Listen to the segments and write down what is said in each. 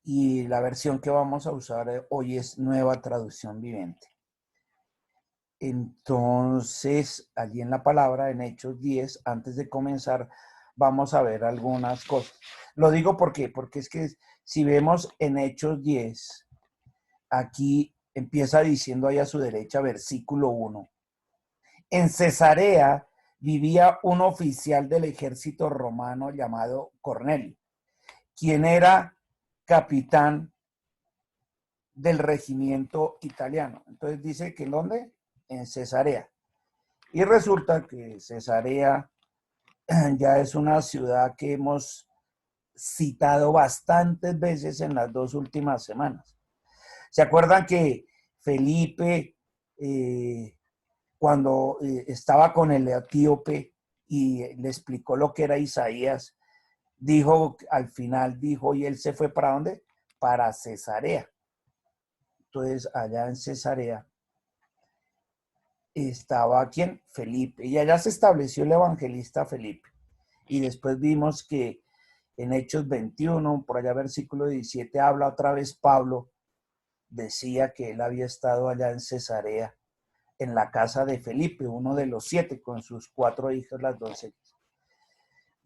y la versión que vamos a usar hoy es Nueva Traducción Viviente. Entonces, allí en la palabra, en Hechos 10, antes de comenzar, vamos a ver algunas cosas. Lo digo porque es que si vemos en Hechos 10, aquí empieza diciendo ahí a su derecha, versículo 1. En Cesarea vivía un oficial del ejército romano llamado Cornelio, quien era capitán del regimiento italiano. Entonces dice que ¿en dónde? En Cesarea. Y resulta que Cesarea ya es una ciudad que hemos citado bastantes veces en las 2 últimas semanas. ¿Se acuerdan que Felipe, cuando estaba con el etíope y le explicó lo que era Isaías, dijo, al final dijo, y él se fue ¿para dónde? Para Cesarea. Entonces, allá en Cesarea estaba ¿quién? Felipe. Y allá se estableció el evangelista Felipe. Y después vimos que en Hechos 21, por allá versículo 17, habla otra vez Pablo, decía que él había estado allá en Cesarea, en la casa de Felipe, uno de los 7, con sus 4 hijas, las 12.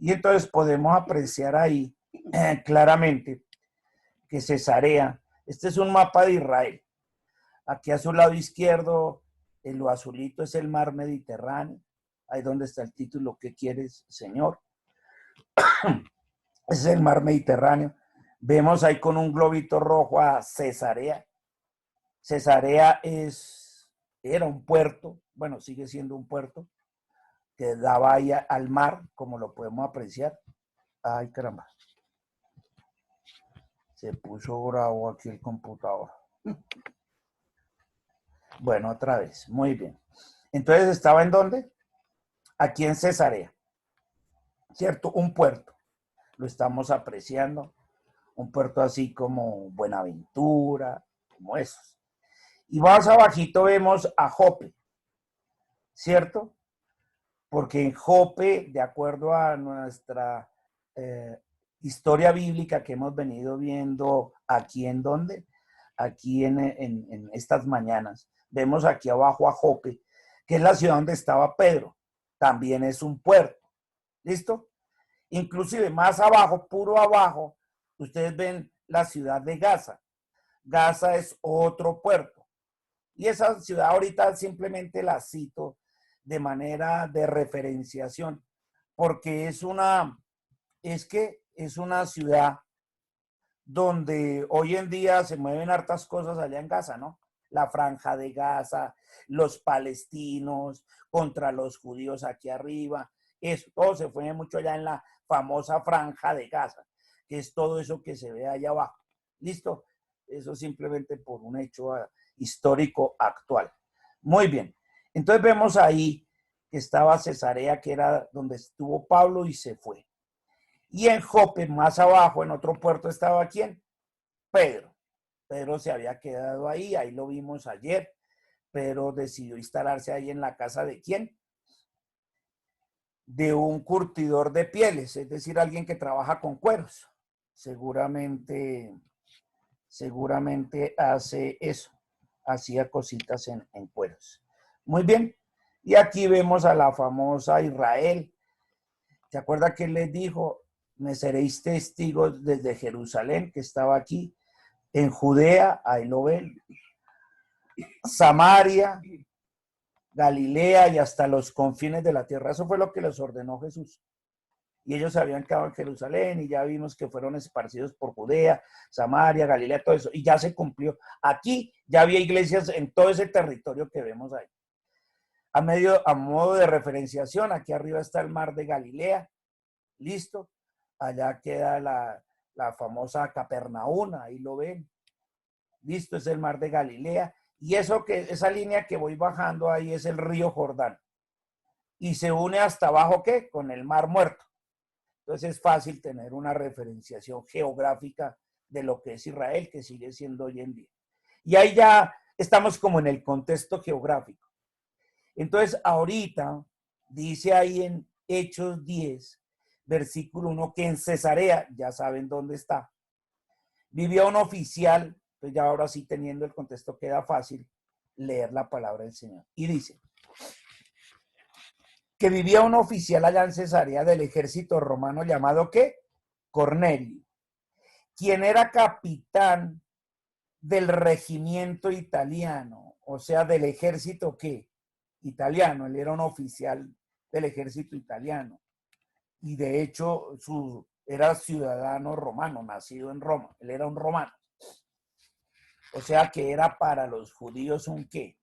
Y entonces podemos apreciar ahí claramente que Cesarea, este es un mapa de Israel. Aquí a su lado izquierdo, en lo azulito es el mar Mediterráneo. Ahí donde está el título, ¿qué quieres, Señor? Ese es el mar Mediterráneo. Vemos ahí con un globito rojo a Cesarea. Cesarea era un puerto, bueno, sigue siendo un puerto, que daba ahí al mar, como lo podemos apreciar. Ay, caramba. Se puso bravo aquí el computador. Bueno, otra vez. Muy bien. Entonces, ¿estaba en dónde? Aquí en Cesarea. ¿Cierto? Un puerto. Lo estamos apreciando. Un puerto así como Buenaventura, como esos. Y más abajito vemos a Jope, ¿cierto? Porque en Jope, de acuerdo a nuestra historia bíblica que hemos venido viendo aquí en donde, aquí en estas mañanas, vemos aquí abajo a Jope, que es la ciudad donde estaba Pedro, también es un puerto, ¿listo? Inclusive más abajo, puro abajo, ustedes ven la ciudad de Gaza. Gaza es otro puerto. Y esa ciudad ahorita simplemente la cito de manera de referenciación, porque es una ciudad donde hoy en día se mueven hartas cosas allá en Gaza, ¿no? La franja de Gaza, los palestinos contra los judíos aquí arriba, eso todo se fue mucho allá en la famosa franja de Gaza, que es todo eso que se ve allá abajo. ¿Listo? Eso simplemente por un hecho histórico actual. Muy bien. Entonces vemos ahí que estaba Cesarea, que era donde estuvo Pablo y se fue. Y en Jope, más abajo, en otro puerto, estaba ¿quién? Pedro. Pedro se había quedado ahí lo vimos ayer. Pedro decidió instalarse ahí en la casa de ¿quién? De un curtidor de pieles, es decir, alguien que trabaja con cueros. Seguramente hace eso, hacía cositas en cueros. Muy bien, y aquí vemos a la famosa Israel. ¿Se acuerda que él les dijo? Me seréis testigos desde Jerusalén, que estaba aquí, en Judea, ahí lo ven, Samaria, Galilea y hasta los confines de la tierra. Eso fue lo que les ordenó Jesús. Y ellos se habían quedado en Jerusalén y ya vimos que fueron esparcidos por Judea, Samaria, Galilea, todo eso. Y ya se cumplió. Aquí ya había iglesias en todo ese territorio que vemos ahí. A modo de referenciación, aquí arriba está el mar de Galilea. Listo. Allá queda la famosa Capernaum, ahí lo ven. Listo, es el mar de Galilea. Y esa línea que voy bajando ahí es el río Jordán. Y se une hasta abajo, ¿qué? Con el mar Muerto. Entonces es fácil tener una referenciación geográfica de lo que es Israel, que sigue siendo hoy en día. Y ahí ya estamos como en el contexto geográfico. Entonces ahorita dice ahí en Hechos 10, versículo 1, que en Cesarea, ya saben dónde está, Vivía un oficial, pues ya ahora sí teniendo el contexto queda fácil leer la palabra del Señor. Y dice que vivía un oficial allá en Cesarea del ejército romano llamado ¿qué? Cornelio, quien era capitán del regimiento italiano, o sea, del ejército ¿qué? Italiano. Él era un oficial del ejército italiano y de hecho era ciudadano romano, nacido en Roma. Él era un romano. O sea que era para los judíos un ¿qué?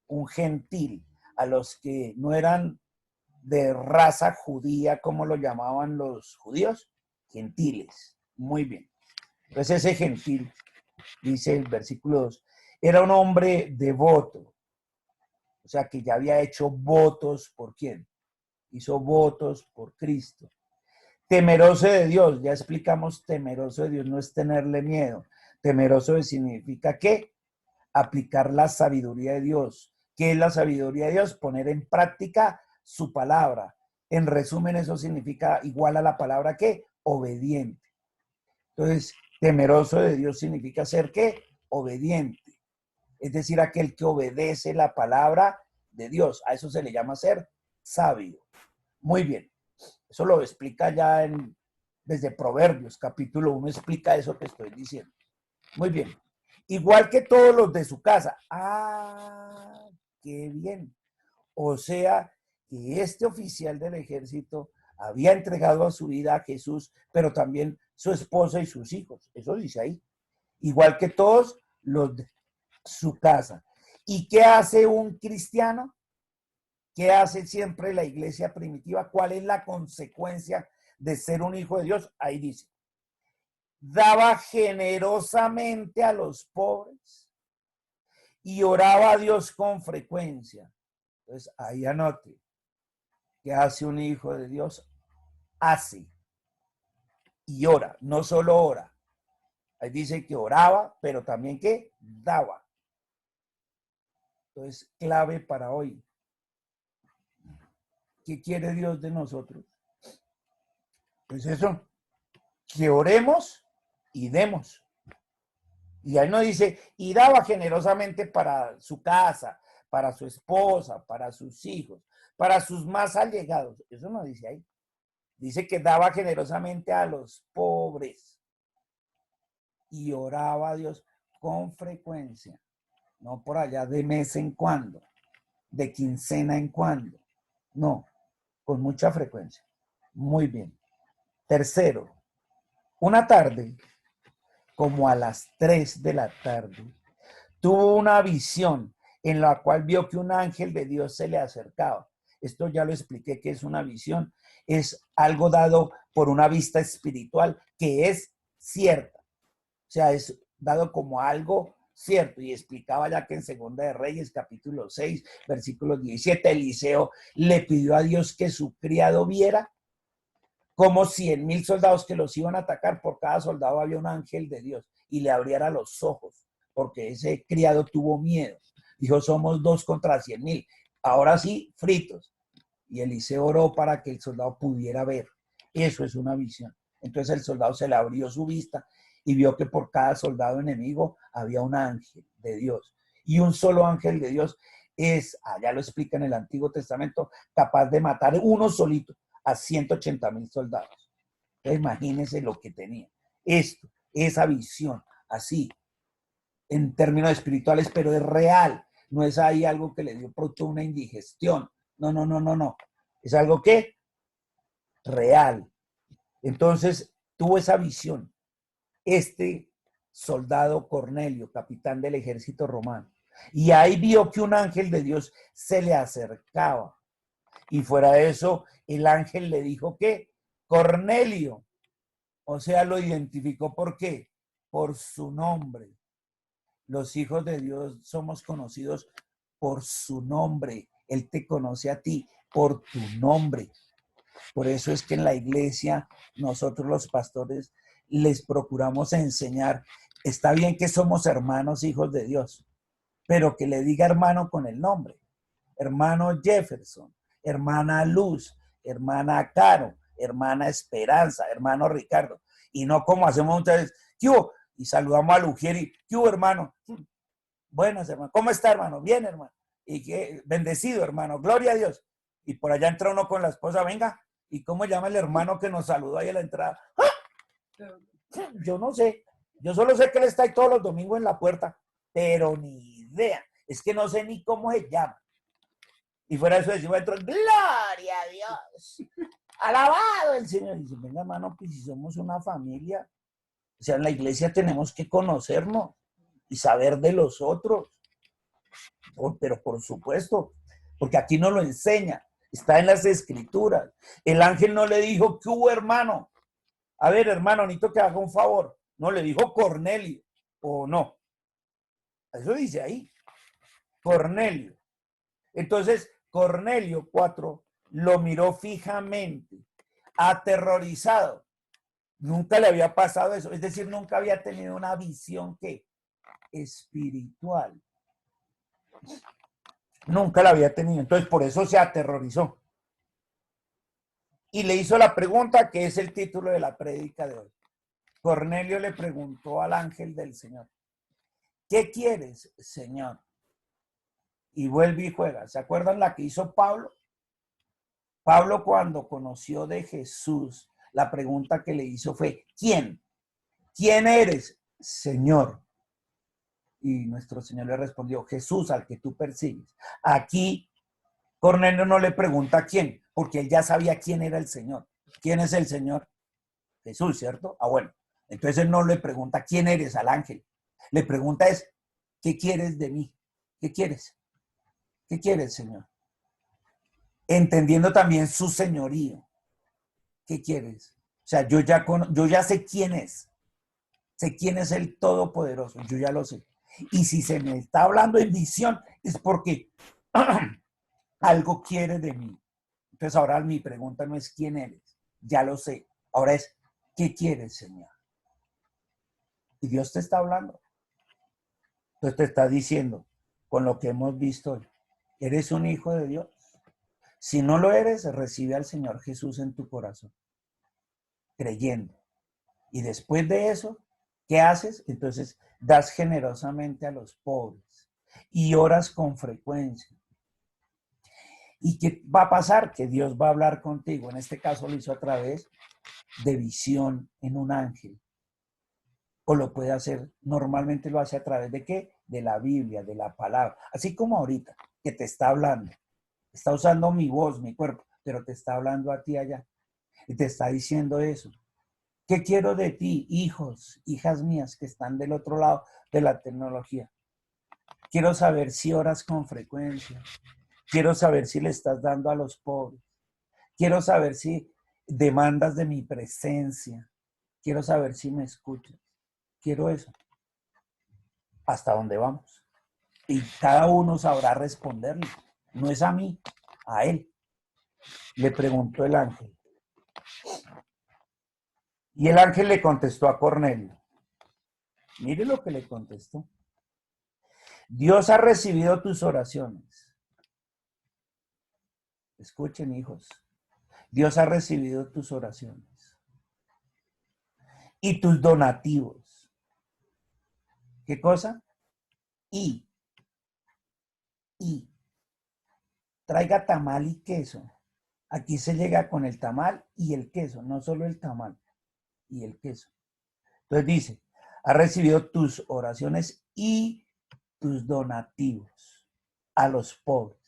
Un gentil, a los que no eran de raza judía, como lo llamaban los judíos, gentiles. Muy bien. Entonces ese gentil, dice el versículo 2, era un hombre devoto, o sea que ya había hecho votos por quién, hizo votos por Cristo. Temeroso de Dios, ya explicamos, temeroso de Dios no es tenerle miedo, temeroso significa ¿qué? Aplicar la sabiduría de Dios. ¿Qué es la sabiduría de Dios? Poner en práctica su palabra. En resumen, eso significa igual a la palabra ¿qué? Obediente. Entonces, temeroso de Dios significa ser ¿qué? Obediente. Es decir, aquel que obedece la palabra de Dios. A eso se le llama ser sabio. Muy bien. Eso lo explica ya desde Proverbios, capítulo 1, explica eso que estoy diciendo. Muy bien. Igual que todos los de su casa. Ah, qué bien. O sea, que este oficial del ejército había entregado a su vida a Jesús, pero también su esposa y sus hijos. Eso dice ahí. Igual que todos los de su casa. ¿Y qué hace un cristiano? ¿Qué hace siempre la iglesia primitiva? ¿Cuál es la consecuencia de ser un hijo de Dios? Ahí dice, daba generosamente a los pobres y oraba a Dios con frecuencia. Entonces, ahí anote, ¿qué hace un hijo de Dios? Hace y ora, no solo ora. Ahí dice que oraba, pero también que daba. Entonces, clave para hoy. ¿Qué quiere Dios de nosotros? Pues eso, que oremos y demos. Y ahí no dice, y daba generosamente para su casa, para su esposa, para sus hijos, para sus más allegados. Eso no dice ahí. Dice que daba generosamente a los pobres y oraba a Dios con frecuencia, no por allá de mes en cuando, de quincena en cuando, no, con mucha frecuencia. Muy bien. Tercero, una tarde, como a las 3 de la tarde, tuvo una visión en la cual vio que un ángel de Dios se le acercaba. Esto ya lo expliqué que es una visión, es algo dado por una vista espiritual que es cierta. O sea, es dado como algo cierto. Y explicaba ya que en Segunda de Reyes, capítulo 6, versículo 17, Eliseo le pidió a Dios que su criado viera como 100,000 soldados que los iban a atacar, por cada soldado había un ángel de Dios y le abriera los ojos, porque ese criado tuvo miedo. Dijo, somos 2 contra 100,000. Ahora sí, fritos. Y Eliseo oró para que el soldado pudiera ver. Eso es una visión. Entonces el soldado se le abrió su vista y vio que por cada soldado enemigo había un ángel de Dios. Y un solo ángel de Dios es, allá lo explica en el Antiguo Testamento, capaz de matar uno solito a 180,000 soldados. Entonces, imagínense lo que tenía. Esto, esa visión, así, en términos espirituales, pero es real. No es ahí algo que le dio pronto una indigestión. No, no, no, no, no. Es algo que real. Entonces, tuvo esa visión. Este soldado Cornelio, capitán del ejército romano. Y ahí vio que un ángel de Dios se le acercaba. Y fuera de eso, el ángel le dijo que Cornelio, o sea, lo identificó ¿por qué? Por su nombre. Los hijos de Dios somos conocidos por su nombre. Él te conoce a ti por tu nombre. Por eso es que en la iglesia nosotros los pastores les procuramos enseñar. Está bien que somos hermanos, hijos de Dios, pero que le diga hermano con el nombre. Hermano Jefferson, hermana Luz, hermana Caro, hermana Esperanza, hermano Ricardo. Y no como hacemos muchas veces, ¿qué hubo? y saludamos al Ujier y, ¿qué hubo, hermano? Buenas, hermano. ¿Cómo está, hermano? Bien, hermano. Y qué bendecido, hermano. Gloria a Dios. Y por allá entra uno con la esposa, venga. ¿Y cómo llama el hermano que nos saludó ahí a la entrada? ¡Ah! Yo no sé. Yo solo sé que él está ahí todos los domingos en la puerta, pero ni idea. Es que no sé ni cómo se llama. Y fuera de eso decimos dentro, gloria a Dios. Alabado el Señor. Y dice, venga, hermano, pues si somos una familia, o sea, en la iglesia tenemos que conocernos y saber de los otros. Pero por supuesto, porque aquí no lo enseña, está en las escrituras. El ángel no le dijo, ¿qué hubo, hermano? A ver, hermano, necesito que haga un favor. No, le dijo Cornelio, o no. Eso dice ahí, Cornelio. Entonces, Cornelio 4 lo miró fijamente, aterrorizado. Nunca le había pasado eso, es decir, nunca había tenido una visión que espiritual. Nunca la había tenido, entonces por eso se aterrorizó. Y le hizo la pregunta que es el título de la prédica de hoy. Cornelio le preguntó al ángel del Señor, ¿qué quieres, Señor? Y vuelve y juega. ¿Se acuerdan la que hizo Pablo? Pablo cuando conoció de Jesús, la pregunta que le hizo fue, ¿quién? ¿Quién eres, Señor? Y nuestro Señor le respondió, Jesús al que tú persigues. Aquí Cornelio no le pregunta quién, porque él ya sabía quién era el Señor. ¿Quién es el Señor? Jesús, ¿cierto? Ah, bueno. Entonces él no le pregunta quién eres al ángel. Le pregunta es, ¿qué quieres de mí? ¿Qué quieres? ¿Qué quieres, Señor? Entendiendo también su señorío. ¿Qué quieres? O sea, yo ya sé quién es. Sé quién es el Todopoderoso. Yo ya lo sé. Y si se me está hablando en visión, es porque algo quiere de mí. Entonces ahora mi pregunta no es quién eres. Ya lo sé. Ahora es, ¿qué quieres, Señor? Y Dios te está hablando. Entonces te está diciendo, con lo que hemos visto hoy, ¿eres un hijo de Dios? Si no lo eres, recibe al Señor Jesús en tu corazón, creyendo. Y después de eso, ¿qué haces? Entonces das generosamente a los pobres y oras con frecuencia. ¿Y qué va a pasar? Que Dios va a hablar contigo. En este caso lo hizo a través de visión en un ángel. O lo puede hacer, normalmente lo hace a través de ¿qué? De la Biblia, de la palabra. Así como ahorita, que te está hablando. Está usando mi voz, mi cuerpo, pero te está hablando a ti allá. Y te está diciendo eso. ¿Qué quiero de ti, hijos, hijas mías que están del otro lado de la tecnología? Quiero saber si oras con frecuencia. Quiero saber si le estás dando a los pobres. Quiero saber si demandas de mi presencia. Quiero saber si me escuchas. Quiero eso. ¿Hasta dónde vamos? Y cada uno sabrá responderle. No es a mí, a él. Le preguntó el ángel. Y el ángel le contestó a Cornelio. Mire lo que le contestó. Dios ha recibido tus oraciones. Escuchen, hijos. Dios ha recibido tus oraciones y tus donativos. ¿Qué cosa? Y traiga tamal y queso. Aquí se llega con el tamal y el queso, no solo el tamal y el queso. Entonces dice, ha recibido tus oraciones y tus donativos a los pobres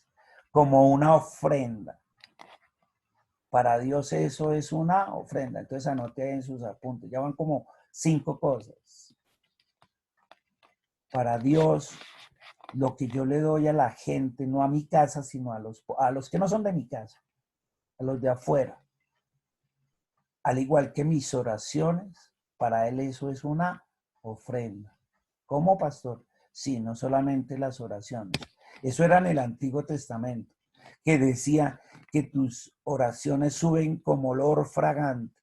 como una ofrenda. Para Dios eso es una ofrenda. Entonces anote en sus apuntes. Ya van como 5 cosas. Para Dios, lo que yo le doy a la gente, no a mi casa, sino a los que no son de mi casa, a los de afuera. Al igual que mis oraciones, para Él eso es una ofrenda. ¿Cómo, pastor? Sí, no solamente las oraciones. Eso era en el Antiguo Testamento, que decía que tus oraciones suben como olor fragante,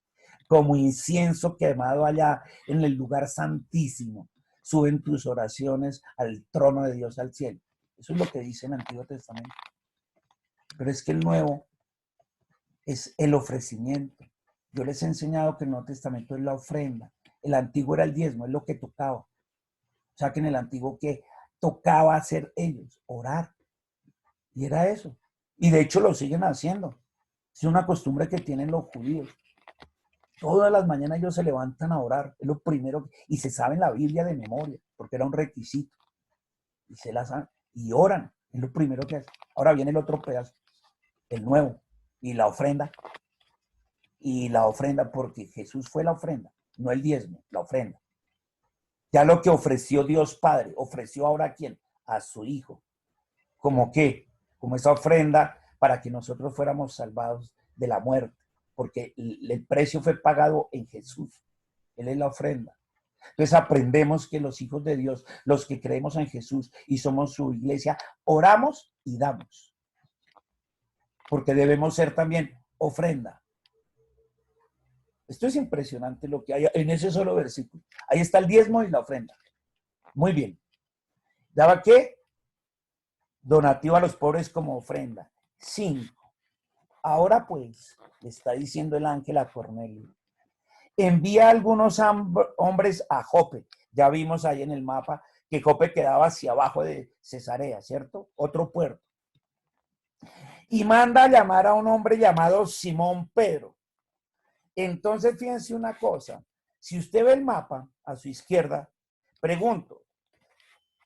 como incienso quemado allá en el lugar santísimo. Suben tus oraciones al trono de Dios, al cielo. Eso es lo que dice el Antiguo Testamento. Pero es que el Nuevo es el ofrecimiento. Yo les he enseñado que el Nuevo Testamento es la ofrenda, El antiguo era el diezmo, es lo que tocaba. O sea que en el antiguo que tocaba hacer ellos, orar. Y era eso. Y de hecho lo siguen haciendo. Es una costumbre que tienen los judíos. Todas las mañanas ellos se levantan a orar. Es lo primero. Y se saben la Biblia de memoria, porque era un requisito. Y se la saben. Y oran. Es lo primero que hacen. Ahora viene el otro pedazo. El nuevo. Y la ofrenda. Y la ofrenda, porque Jesús fue la ofrenda. No el diezmo, la ofrenda. Ya lo que ofreció Dios Padre. Ofreció ahora a quién? A su Hijo. ¿Como qué? Como esa ofrenda para que nosotros fuéramos salvados de la muerte, porque el precio fue pagado en Jesús. Él es la ofrenda. Entonces aprendemos que los hijos de Dios, los que creemos en Jesús y somos su iglesia, oramos y damos, porque debemos ser también ofrenda. Esto es impresionante lo que hay en ese solo versículo. Ahí está el diezmo y la ofrenda. Muy bien. ¿Daba qué? Donativo a los pobres como ofrenda. 5. Ahora pues, le está diciendo el ángel a Cornelio, envía a algunos hombres a Jope. Ya vimos ahí en el mapa que Jope quedaba hacia abajo de Cesarea, ¿cierto? Otro puerto. Y manda a llamar a un hombre llamado Simón Pedro. Entonces, fíjense una cosa. Si usted ve el mapa a su izquierda, pregunto,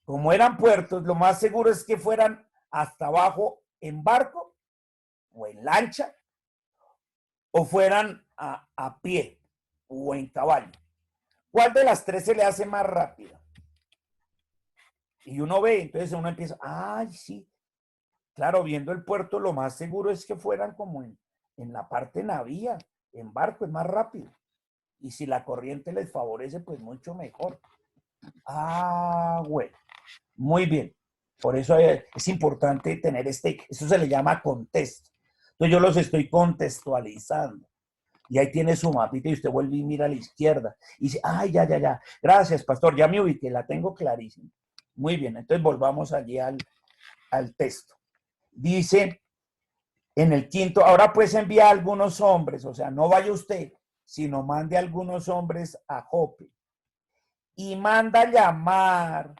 como eran puertos, lo más seguro es que fueran hasta abajo en barco o en lancha, o fueran a pie o en caballo. ¿Cuál de las tres se le hace más rápida? Y uno ve, entonces uno empieza, ay, sí, claro, viendo el puerto, lo más seguro es que fueran como en la parte navío, en barco es más rápido. Y si la corriente les favorece, pues mucho mejor. Ah, bueno, muy bien. Por eso es importante tener eso se le llama contexto. Entonces yo los estoy contextualizando. Y ahí tiene su mapita y usted vuelve y mira a la izquierda. Y dice, ay, ya. Gracias, pastor, ya me ubiqué, la tengo clarísima. Muy bien, entonces volvamos allí al texto. Dice en el 5, ahora pues envía a algunos hombres, o sea, no vaya usted, sino mande a algunos hombres a Jope. Y manda llamar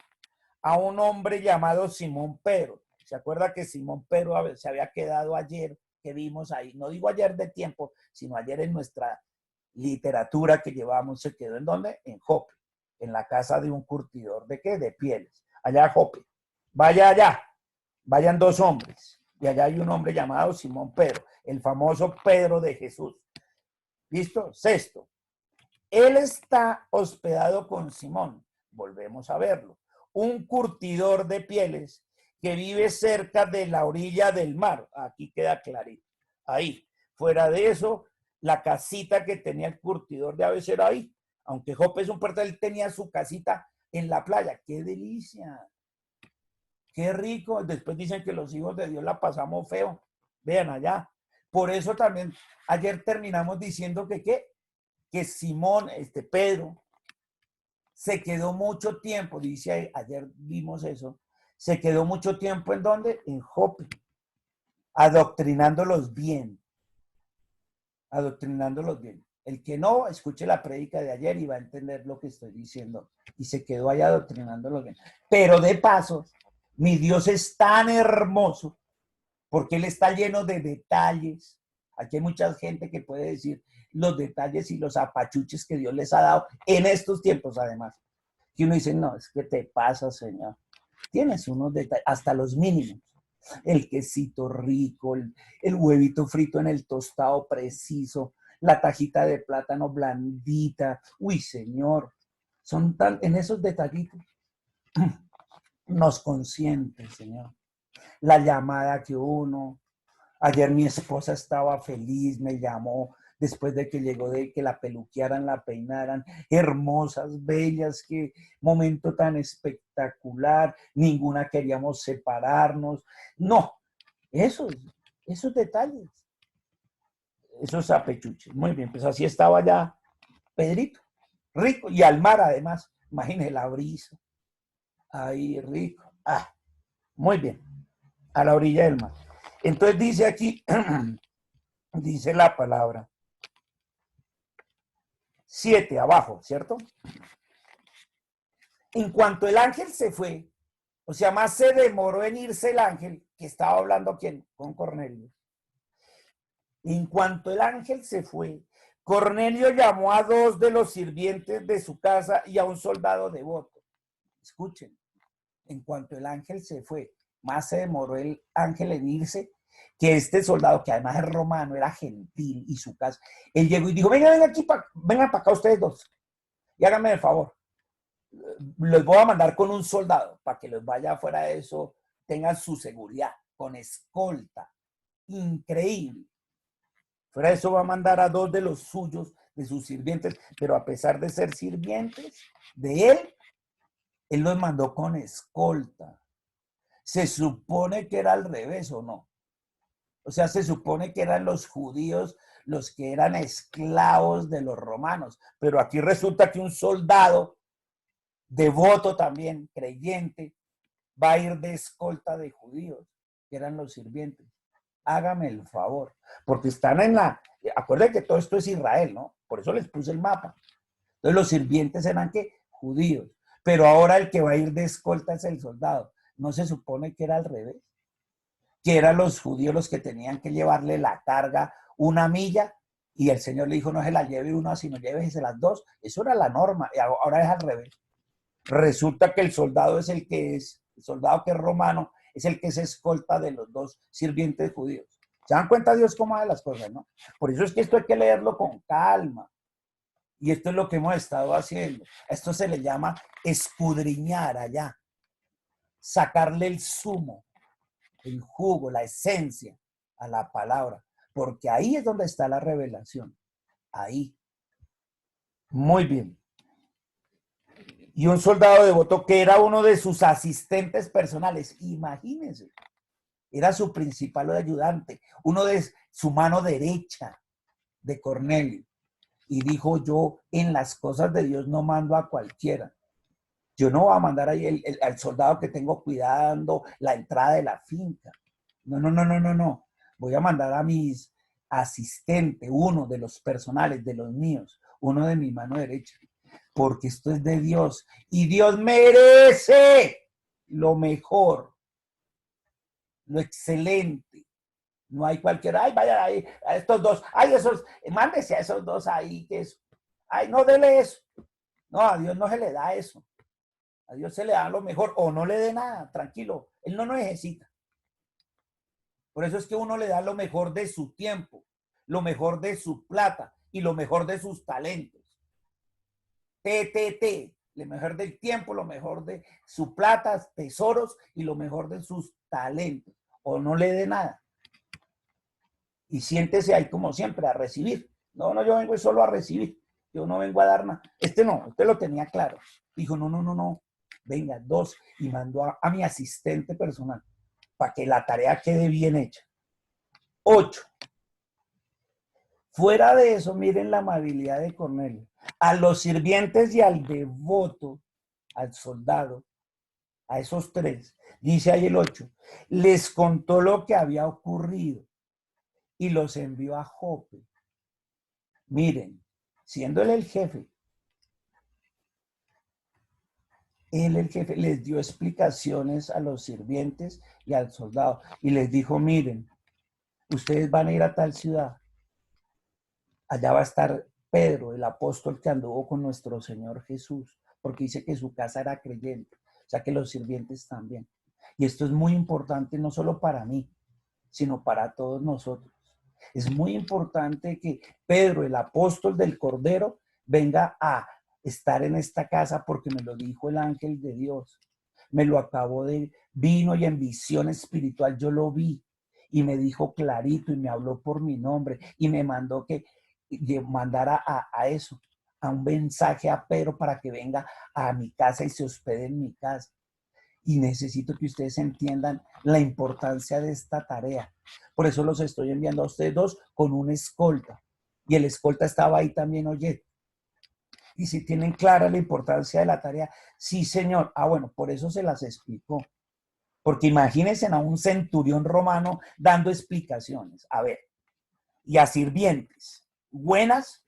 a un hombre llamado Simón Pedro. ¿Se acuerda que Simón Pedro se había quedado ayer, que vimos ahí? No digo ayer de tiempo, sino ayer en nuestra literatura que llevamos, se quedó en ¿dónde? En Jope, en la casa de un curtidor de ¿qué? De pieles. Allá Jope. Vaya allá, vayan 2 hombres. Y allá hay un hombre llamado Simón Pedro, el famoso Pedro de Jesús. ¿Listo? 6. Él está hospedado con Simón. Volvemos a verlo. Un curtidor de pieles que vive cerca de la orilla del mar. Aquí queda clarito. Ahí. Fuera de eso, la casita que tenía el curtidor de aves era ahí. Aunque Jope es un puerto, él tenía su casita en la playa. ¡Qué delicia! ¡Qué rico! Después dicen que los hijos de Dios la pasamos feo. Vean allá. Por eso también ayer terminamos diciendo que ¿qué? Que Simón, Pedro, se quedó mucho tiempo, dice ayer vimos eso, se quedó mucho tiempo ¿en dónde? En Jope, adoctrinándolos bien, adoctrinándolos bien. El que no, escuche la prédica de ayer y va a entender lo que estoy diciendo. Y se quedó ahí adoctrinándolos bien. Pero de paso, mi Dios es tan hermoso porque Él está lleno de detalles. Aquí hay mucha gente que puede decir los detalles y los apachuches que Dios les ha dado en estos tiempos, además. Y uno dice, no, es que te pasa, Señor. Tienes unos detalles, hasta los mínimos. El quesito rico, el huevito frito en el tostado preciso, la tajita de plátano blandita. Uy, Señor, son tan, en esos detallitos nos consiente, Señor. La llamada que uno, ayer mi esposa estaba feliz, me llamó después de que llegó de que la peluquearan, la peinaran, hermosas, bellas, qué momento tan espectacular, ninguna queríamos separarnos. No, esos detalles, esos apechuches. Muy bien, pues así estaba ya Pedrito, rico, y al mar además, imagínese la brisa, ahí rico. Ah, muy bien, a la orilla del mar. Entonces dice aquí, dice la palabra, 7 abajo, ¿cierto? En cuanto el ángel se fue, o sea, más se demoró en irse el ángel, que estaba hablando ¿quién? Con Cornelio. En cuanto el ángel se fue, Cornelio llamó a 2 de los sirvientes de su casa y a un soldado devoto. Escuchen, en cuanto el ángel se fue, más se demoró el ángel en irse que este soldado, que además es romano, era gentil y su casa. Él llegó y dijo, vengan aquí, vengan para acá ustedes 2 y háganme el favor. Los voy a mandar con un soldado para que los vaya afuera de eso, tengan su seguridad, con escolta. Increíble. Fuera de eso va a mandar a 2 de los suyos, de sus sirvientes, pero a pesar de ser sirvientes de él los mandó con escolta. Se supone que era al revés, ¿o no? O sea, se supone que eran los judíos los que eran esclavos de los romanos, pero aquí resulta que un soldado devoto también, creyente, va a ir de escolta de judíos, que eran los sirvientes. Hágame el favor, porque están en la... Acuérdense que todo esto es Israel, ¿no? Por eso les puse el mapa. Entonces los sirvientes eran, ¿qué? Judíos. Pero ahora el que va a ir de escolta es el soldado. ¿No se supone que era al revés? Que eran los judíos los que tenían que llevarle la carga 1 milla y el Señor le dijo, no se la lleve una, sino llévese las 2. Eso era la norma, y ahora es al revés. Resulta que el soldado es el que es, el soldado que es romano, es el que se escolta de los 2 sirvientes judíos. ¿Se dan cuenta Dios cómo hace las cosas, no? Por eso es que esto hay que leerlo con calma. Y esto es lo que hemos estado haciendo. Esto se le llama escudriñar allá. Sacarle el zumo, el jugo, la esencia a la palabra. Porque ahí es donde está la revelación. Ahí. Muy bien. Y un soldado devoto que era uno de sus asistentes personales. Imagínense. Era su principal ayudante. Uno de su mano derecha de Cornelio. Y dijo, yo en las cosas de Dios no mando a cualquiera. Yo no voy a mandar ahí al soldado que tengo cuidando la entrada de la finca. No, no, no, no, no, no. Voy a mandar a mis asistentes, uno de los personales, de los míos, uno de mi mano derecha. Porque esto es de Dios. Y Dios merece lo mejor, lo excelente. No hay cualquiera, ay, vaya ahí, a estos 2, ay, esos, mándese a esos 2 ahí, que es, ay, no dele eso. No, a Dios no se le da eso. A Dios se le da lo mejor, o no le dé nada, tranquilo. Él no necesita. Por eso es que uno le da lo mejor de su tiempo, lo mejor de su plata y lo mejor de sus talentos. Lo mejor del tiempo, lo mejor de su plata, tesoros y lo mejor de sus talentos. O no le dé nada. Y siéntese ahí como siempre, a recibir. No, no, yo vengo solo a recibir. Yo no vengo a dar nada. No, usted lo tenía claro. Dijo, no, no, no, no. Venga, 2. Y mandó a mi asistente personal para que la tarea quede bien hecha. 8. Fuera de eso, miren la amabilidad de Cornelio. A los sirvientes y al devoto, al soldado, a esos 3, dice ahí el 8, les contó lo que había ocurrido y los envió a Jope. Miren, siendo él el jefe, les dio explicaciones a los sirvientes y al soldado y les dijo, miren, ustedes van a ir a tal ciudad, allá va a estar Pedro, el apóstol que anduvo con nuestro Señor Jesús, porque dice que su casa era creyente, o sea que los sirvientes también. Y esto es muy importante no solo para mí, sino para todos nosotros. Es muy importante que Pedro, el apóstol del Cordero, venga a estar en esta casa porque me lo dijo el ángel de Dios. Me lo acabó de, vino y en visión espiritual yo lo vi y me dijo clarito y me habló por mi nombre y me mandó que mandara a eso, a un mensaje a Pedro para que venga a mi casa y se hospede en mi casa. Y necesito que ustedes entiendan la importancia de esta tarea. Por eso los estoy enviando a ustedes 2 con una escolta. Y el escolta estaba ahí también, oye. Y si tienen clara la importancia de la tarea, sí, señor. Ah, bueno, por eso se las explicó. Porque imagínense a un centurión romano dando explicaciones. A ver, y a sirvientes buenas,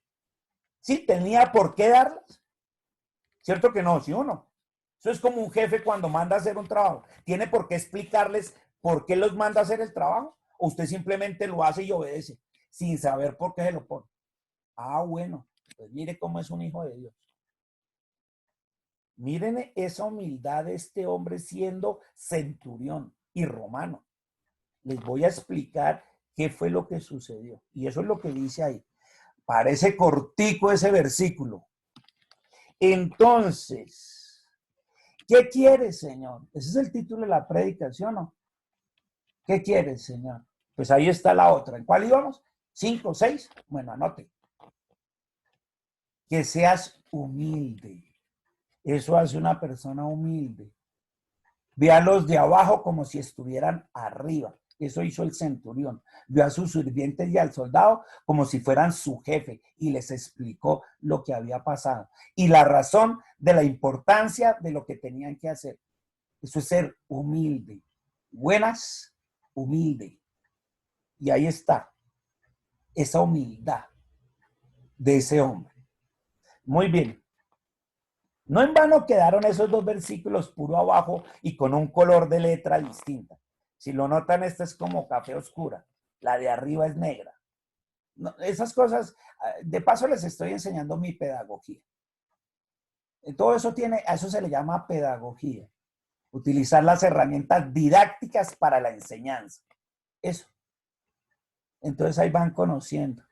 Sí, tenía por qué darlas. ¿Cierto que no? ¿Sí o no? Eso es como un jefe cuando manda a hacer un trabajo. ¿Tiene por qué explicarles por qué los manda a hacer el trabajo? ¿O usted simplemente lo hace y obedece sin saber por qué se lo pone? Ah, bueno, pues mire cómo es un hijo de Dios. Miren esa humildad de este hombre siendo centurión y romano. Les voy a explicar qué fue lo que sucedió. Y eso es lo que dice ahí. Parece cortico ese versículo. Entonces, ¿qué quieres, Señor? Ese es el título de la predicación, ¿no? ¿Qué quieres, Señor? Pues ahí está la otra. ¿En cuál íbamos? 5, 6. Bueno, anote. Que seas humilde. Eso hace una persona humilde. Ve a los de abajo como si estuvieran arriba. Eso hizo el centurión. Vio a sus sirvientes y al soldado como si fueran su jefe y les explicó lo que había pasado y la razón de la importancia de lo que tenían que hacer. Eso es ser humilde. Buenas, humilde. Y ahí está esa humildad de ese hombre. Muy bien. No en vano quedaron esos dos versículos puro abajo y con un color de letra distinta. Si lo notan, esta es como café oscura. La de arriba es negra. No, esas cosas, de paso les estoy enseñando mi pedagogía. Todo eso tiene, a eso se le llama pedagogía. Utilizar las herramientas didácticas para la enseñanza. Eso. Entonces ahí van conociendo.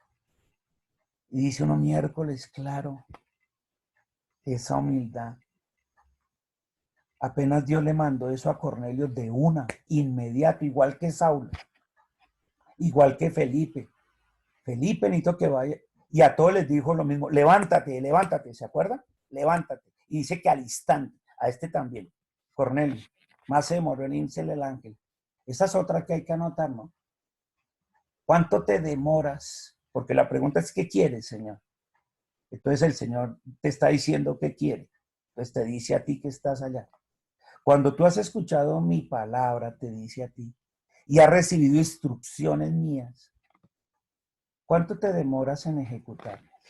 Y dice uno miércoles, claro, esa humildad. Apenas Dios le mandó eso a Cornelio de una, inmediato, igual que Saulo, igual que Felipe. Felipe necesito que vaya. Y a todos les dijo lo mismo, levántate, levántate, ¿se acuerdan? Levántate. Y dice que al instante, a este también, Cornelio, más se demoró en irse el ángel. Esa es otra que hay que anotar, ¿no? ¿Cuánto te demoras? Porque la pregunta es, ¿qué quieres, Señor? Entonces el Señor te está diciendo qué quiere. Entonces te dice a ti que estás allá. Cuando tú has escuchado mi palabra, te dice a ti, y has recibido instrucciones mías, ¿cuánto te demoras en ejecutarlas?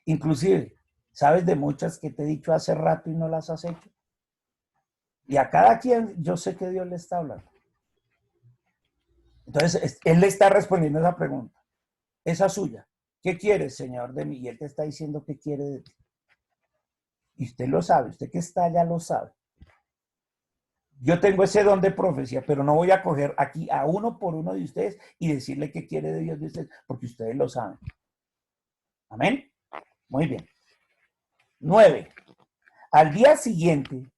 Inclusive, ¿sabes de muchas que te he dicho hace rato y no las has hecho? Y a cada quien, yo sé que Dios le está hablando. Entonces, Él le está respondiendo esa pregunta. Esa suya. ¿Qué quieres, Señor, de mí? Y Él te está diciendo qué quiere de ti. Y usted lo sabe, usted que está allá lo sabe. Yo tengo ese don de profecía, pero no voy a coger aquí a uno por uno de ustedes y decirle qué quiere de Dios de ustedes, porque ustedes lo saben. Amén. Muy bien. 9. Al día siguiente,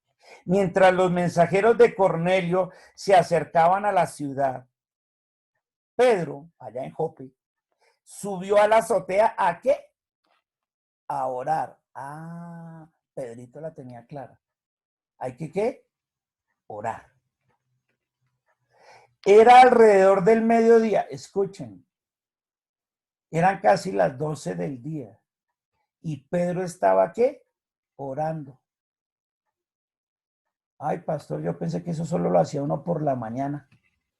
mientras los mensajeros de Cornelio se acercaban a la ciudad, Pedro, allá en Jope, subió a la azotea ¿a qué? A orar. Ah, Pedrito la tenía clara. ¿Hay que qué? Orar. Era alrededor del mediodía. Escuchen. Eran casi las 12 del día. Y Pedro estaba ¿qué? Orando. Ay, pastor, yo pensé que eso solo lo hacía uno por la mañana.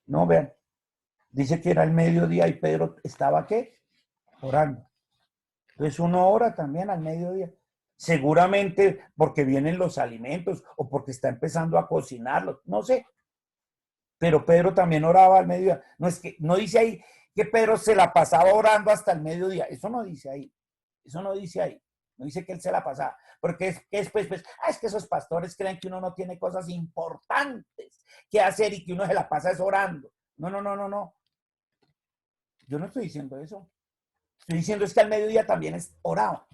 No, vean. Dice que era el mediodía y Pedro estaba ¿qué? Orando. Entonces uno ora también al mediodía. Seguramente porque vienen los alimentos o porque está empezando a cocinarlos. No sé. Pero Pedro también oraba al mediodía. No es que, no dice ahí que Pedro se la pasaba orando hasta el mediodía. Eso no dice ahí. Eso no dice ahí. No dice que él se la pasaba. Porque es que esos pastores creen que uno no tiene cosas importantes que hacer y que uno se la pasa es orando. No, no, no, no, no. Yo no estoy diciendo eso. Estoy diciendo es que al mediodía también es orado.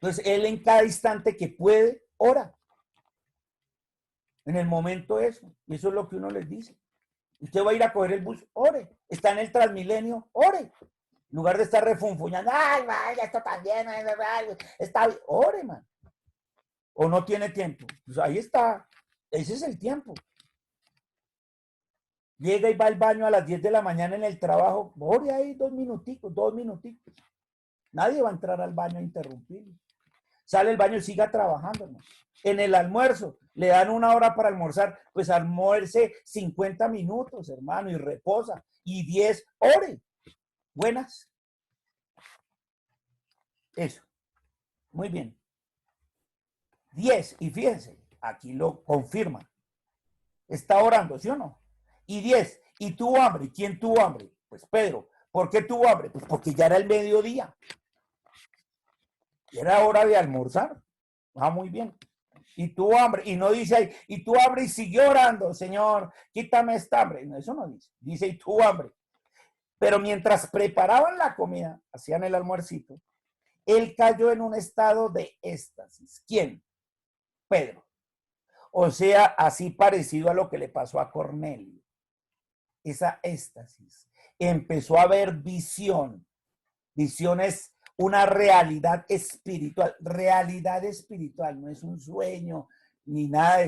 Entonces, él en cada instante que puede, ora. En el momento eso. Y eso es lo que uno les dice. Usted va a ir a coger el bus, ore. Está en el Transmilenio, ore. En lugar de estar refunfuñando, ay, vaya, esto también, está bien, ore, man. O no tiene tiempo. Pues ahí está. Ese es el tiempo. Llega y va al baño a las 10 de la mañana en el trabajo, ore ahí 2 minuticos, 2 minuticos. Nadie va a entrar al baño a interrumpirlo. Sale el baño y siga trabajando, ¿no? En el almuerzo, le dan 1 hora para almorzar, pues almuerce 50 minutos, hermano, y reposa. Y 10, ore. Buenas. Eso. Muy bien. 10. Y fíjense, aquí lo confirma. Está orando, ¿sí o no? Y 10. Y tuvo hambre. ¿Quién tuvo hambre? Pues Pedro. ¿Por qué tuvo hambre? Pues porque ya era el mediodía. Era hora de almorzar. Ah, muy bien. Y tuvo hambre. Y no dice ahí, y tuvo hambre y siguió orando, Señor, quítame esta hambre. No, eso no dice. Dice, y tuvo hambre. Pero mientras preparaban la comida, hacían el almuercito, él cayó en un estado de éxtasis. ¿Quién? Pedro. O sea, así parecido a lo que le pasó a Cornelio. Esa éxtasis. Empezó a ver visión. Visión es una realidad espiritual. Realidad espiritual, no es un sueño ni nada de eso.